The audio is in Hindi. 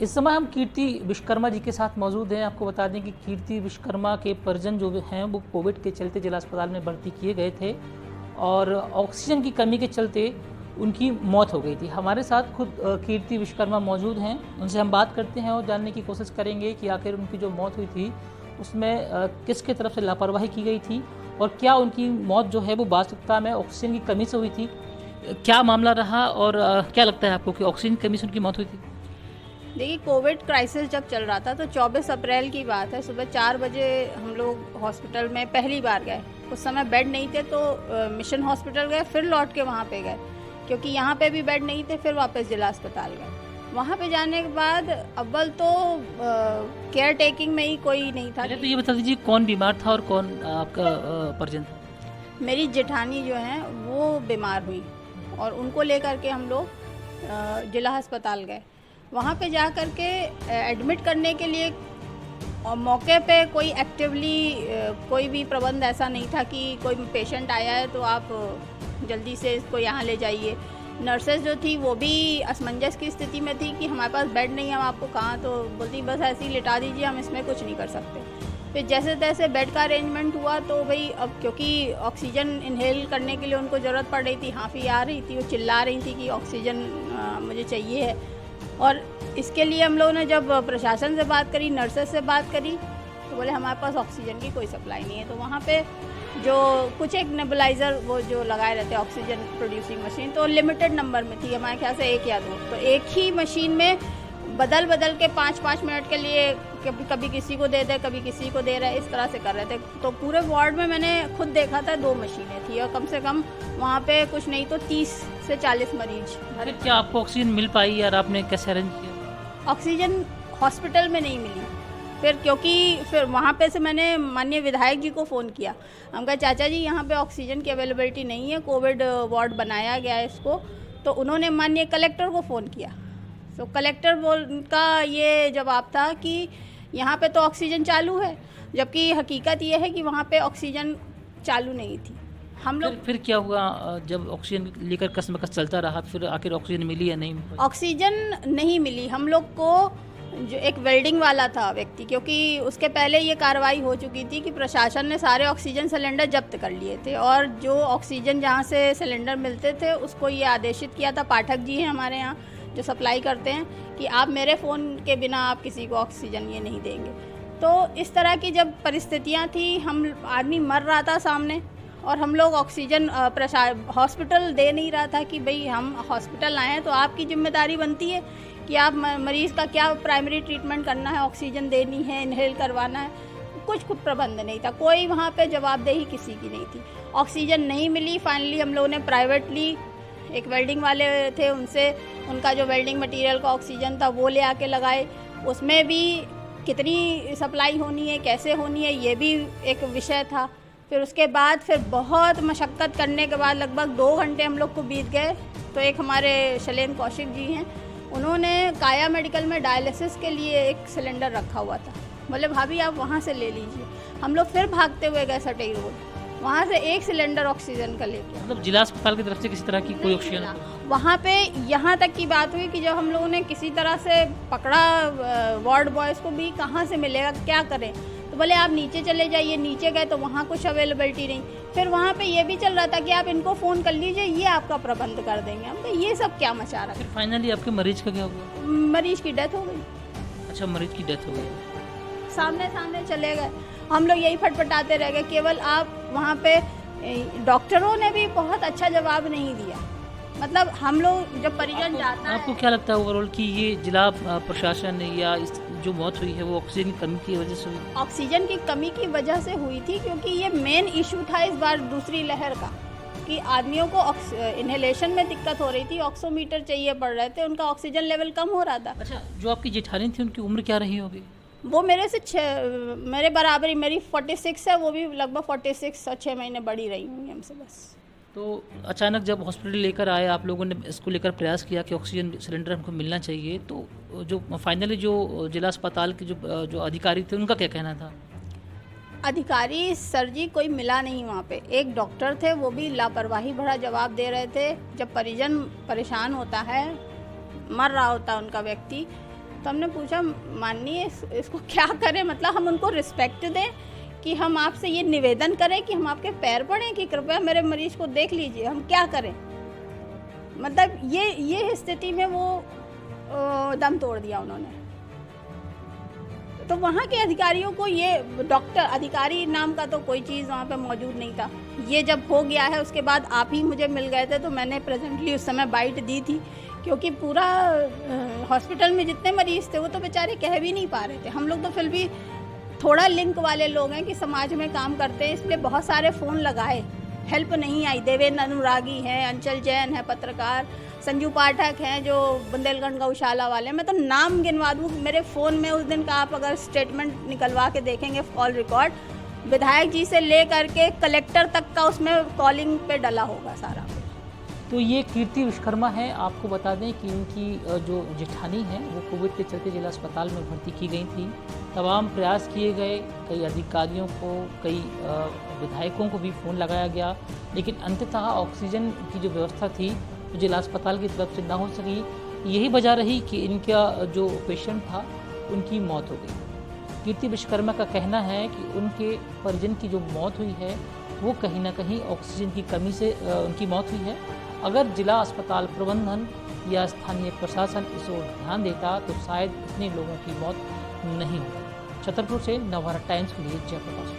इस समय हम कीर्ति विश्वकर्मा जी के साथ मौजूद हैं। आपको बता दें कि कीर्ति विश्वकर्मा के परिजन जो हैं वो कोविड के चलते जिला अस्पताल में भर्ती किए गए थे और ऑक्सीजन की कमी के चलते उनकी मौत हो गई थी। हमारे साथ खुद कीर्ति विश्वकर्मा मौजूद हैं, उनसे हम बात करते हैं और जानने की कोशिश करेंगे कि आखिर उनकी जो मौत हुई थी उसमें किसके तरफ से लापरवाही की गई थी और क्या उनकी मौत जो है वो वास्तविकता में ऑक्सीजन की कमी से हुई थी। क्या मामला रहा और क्या लगता है आपको कि ऑक्सीजन की कमी से उनकी मौत हुई थी? देखिए, कोविड क्राइसिस जब चल रहा था तो 24 अप्रैल की बात है, सुबह 4 बजे हम लोग हॉस्पिटल में पहली बार गए। उस समय बेड नहीं थे तो मिशन हॉस्पिटल गए, फिर लौट के वहाँ पे गए क्योंकि यहाँ पे भी बेड नहीं थे, फिर वापस जिला अस्पताल गए। वहाँ पे जाने के बाद अव्वल तो केयर टेकिंग में ही कोई नहीं था। तो ये बता दीजिए कौन बीमार था और कौन आपका परिजन था? मेरी जेठानी जो है वो बीमार हुई और उनको लेकर के हम लोग जिला अस्पताल गए। वहाँ पे जा कर के एडमिट करने के लिए और मौके पे कोई एक्टिवली कोई भी प्रबंध ऐसा नहीं था कि कोई पेशेंट आया है तो आप जल्दी से इसको यहाँ ले जाइए। नर्सेज जो थी वो भी असमंजस की स्थिति में थी कि हमारे पास बेड नहीं है, हम आपको कहाँ, तो बोलती बस ऐसे ही लिटा दीजिए, हम इसमें कुछ नहीं कर सकते। फिर जैसे तैसे बेड का अरेंजमेंट हुआ तो भाई अब क्योंकि ऑक्सीजन इनहेल करने के लिए उनको ज़रूरत पड़ रही थी, हाँफी आ रही थी, वो चिल्ला रही थी कि ऑक्सीजन मुझे चाहिए है। और इसके लिए हम लोगों ने जब प्रशासन से बात करी, नर्सेज से बात करी तो बोले हमारे पास ऑक्सीजन की कोई सप्लाई नहीं है। तो वहाँ पे जो कुछ एक नेबुलाइज़र वो जो लगाए रहते हैं ऑक्सीजन प्रोड्यूसिंग मशीन, तो लिमिटेड नंबर में थी, हमारे ख्याल से 1 या 2, तो एक ही मशीन में बदल बदल के 5-5 मिनट के लिए कभी किसी को दे दे, कभी किसी को दे रहे, इस तरह से कर रहे थे। तो पूरे वार्ड में मैंने खुद देखा था 2 मशीनें थी और कम से कम वहाँ पे कुछ नहीं तो 30 से 40 मरीज। अरे क्या आपको ऑक्सीजन मिल पाई यार? आपने कैसे अरेंज किया? ऑक्सीजन हॉस्पिटल में नहीं मिली। फिर वहाँ पे से मैंने माननीय विधायक जी को फ़ोन किया। हम कहा चाचा जी यहाँ पे ऑक्सीजन की अवेलेबिलिटी नहीं है, कोविड वार्ड बनाया गया है इसको। तो उन्होंने माननीय कलेक्टर को फ़ोन किया। तो कलेक्टर का ये जवाब था कि यहाँ पे तो ऑक्सीजन चालू है, जबकि हकीकत ये है कि वहाँ पे ऑक्सीजन चालू नहीं थी। हम लोग फिर क्या हुआ जब ऑक्सीजन लेकर कसमकस चलता रहा, फिर आखिर ऑक्सीजन मिली या नहीं? ऑक्सीजन नहीं मिली हम लोग को। जो एक वेल्डिंग वाला था व्यक्ति, क्योंकि उसके पहले ये कार्रवाई हो चुकी थी कि प्रशासन ने सारे ऑक्सीजन सिलेंडर जब्त कर लिए थे और जो ऑक्सीजन जहाँ से सिलेंडर मिलते थे उसको ये आदेशित किया था, पाठक जी हैं हमारे यहाँ जो सप्लाई करते हैं, कि आप मेरे फ़ोन के बिना आप किसी को ऑक्सीजन ये नहीं देंगे। तो इस तरह की जब परिस्थितियाँ थी, हम आदमी मर रहा था सामने और हम लोग ऑक्सीजन हॉस्पिटल दे नहीं रहा था कि भाई हम हॉस्पिटल आए हैं तो आपकी जिम्मेदारी बनती है कि आप मरीज़ का क्या प्राइमरी ट्रीटमेंट करना है, ऑक्सीजन देनी है, इनहेल करवाना है। कुछ प्रबंध नहीं था, कोई वहाँ पे जवाबदेही किसी की नहीं थी। ऑक्सीजन नहीं मिली। फाइनली हम लोगों ने प्राइवेटली एक वेल्डिंग वाले थे, उनसे उनका जो वेल्डिंग मटेरियल का ऑक्सीजन था वो ले आके लगाए। उसमें भी कितनी सप्लाई होनी है, कैसे होनी है, ये भी एक विषय था। फिर उसके बाद फिर बहुत मशक्क़त करने के बाद लगभग 2 घंटे हम लोग को बीत गए। तो एक हमारे शैलेंद्र कौशिक जी हैं, उन्होंने काया मेडिकल में डायलिसिस के लिए एक सिलेंडर रखा हुआ था, बोले भाभी आप वहाँ से ले लीजिए। हम लोग फिर भागते हुए गए सटई रोड, वहाँ से एक सिलेंडर ऑक्सीजन का लेके। मतलब जिला अस्पताल की तरफ से किसी तरह की कोई ऑक्सीजन? वहाँ पे यहाँ तक की बात हुई कि जब हम लोगों ने किसी तरह से पकड़ा वार्ड बॉयज़ को भी, कहाँ से मिलेगा, क्या करें, तो बोले आप नीचे चले जाइए। नीचे गए तो वहाँ कुछ अवेलेबिलिटी नहीं। फिर वहाँ पे ये भी चल रहा था कि आप इनको फ़ोन कर लीजिए, ये आपका प्रबंध कर देंगे। हम तो ये सब क्या मचा रहा है। फिर फाइनली आपके मरीज का क्या हुआ? मरीज की डेथ हो गई। अच्छा, मरीज की डेथ हो गई। सामने चले गए, हम लोग यही फटफटाते रह गए। केवल आप वहाँ पे डॉक्टरों ने भी बहुत अच्छा जवाब नहीं दिया। मतलब हम लोग जब परिजन जाता है। आपको क्या लगता है ओवरऑल कि ये जिला प्रशासन या इस जो मौत हुई है वो ऑक्सीजन की कमी की वजह से हुई? ऑक्सीजन की कमी की वजह से हुई थी, क्योंकि ये मेन इशू था इस बार दूसरी लहर का, कि आदमियों को इनहेलेशन में दिक्कत हो रही थी, ऑक्सीमीटर चाहिए पड़ रहे थे, उनका ऑक्सीजन लेवल कम हो रहा था। अच्छा, जो आपकी जेठानी थी उनकी उम्र क्या रही होगी? वो मेरे बराबर ही, मेरी 46 है, वो भी लगभग 46 और 6 महीने बड़ी रही होंगी हमसे बस। तो अचानक जब हॉस्पिटल लेकर आए, आप लोगों ने इसको लेकर प्रयास किया कि ऑक्सीजन सिलेंडर हमको मिलना चाहिए, तो जो फाइनली जो जिला अस्पताल के जो अधिकारी थे उनका क्या कहना था? अधिकारी सर जी कोई मिला नहीं वहाँ पे। एक डॉक्टर थे, वो भी लापरवाही भरा जवाब दे रहे थे। जब परिजन परेशान होता है, मर रहा होता है उनका व्यक्ति, तो हमने पूछा माननीय इसको क्या करें, मतलब हम उनको रिस्पेक्ट दें कि हम आपसे ये निवेदन करें कि हम आपके पैर पड़ें कि कृपया मेरे मरीज को देख लीजिए, हम क्या करें। मतलब ये स्थिति में वो दम तोड़ दिया उन्होंने। तो वहाँ के अधिकारियों को ये डॉक्टर अधिकारी नाम का तो कोई चीज़ वहाँ पे मौजूद नहीं था। ये जब हो गया है उसके बाद आप ही मुझे मिल गए थे, तो मैंने प्रेजेंटली उस समय बाइट दी थी, क्योंकि पूरा हॉस्पिटल में जितने मरीज़ थे वो तो बेचारे कह भी नहीं पा रहे थे। हम लोग तो फिर भी थोड़ा लिंक वाले लोग हैं कि समाज में काम करते हैं, इसलिए बहुत सारे फ़ोन लगाए, हेल्प नहीं आई। देवेंद्र अनुरागी हैं, अंचल जैन है पत्रकार, संजू पाठक हैं जो बुंदेलखंड गौशाला वाले। मैं तो नाम गिनवा दूँ मेरे फ़ोन में उस दिन का, आप अगर स्टेटमेंट निकलवा के देखेंगे कॉल रिकॉर्ड, विधायक जी से ले करके कलेक्टर तक का उसमें कॉलिंग पे डला होगा सारा। तो ये कीर्ति विश्वकर्मा है। आपको बता दें कि इनकी जो जेठानी है वो कोविड के चलते जिला अस्पताल में भर्ती की गई थी। तमाम प्रयास किए गए, कई अधिकारियों को, कई विधायकों को भी फ़ोन लगाया गया, लेकिन अंततः ऑक्सीजन की जो व्यवस्था थी वो जिला अस्पताल की तरफ से ना हो सकी। यही वजह रही कि इनका जो पेशेंट था उनकी मौत हो गई। कीर्ति विश्वकर्मा का कहना है कि उनके परिजन की जो मौत हुई है वो कहीं ना कहीं ऑक्सीजन की कमी से उनकी मौत हुई है। अगर जिला अस्पताल प्रबंधन या स्थानीय प्रशासन इस ओर ध्यान देता तो शायद इतने लोगों की मौत नहीं होती। छतरपुर से नवभारत टाइम्स के लिए जयप्रकाश।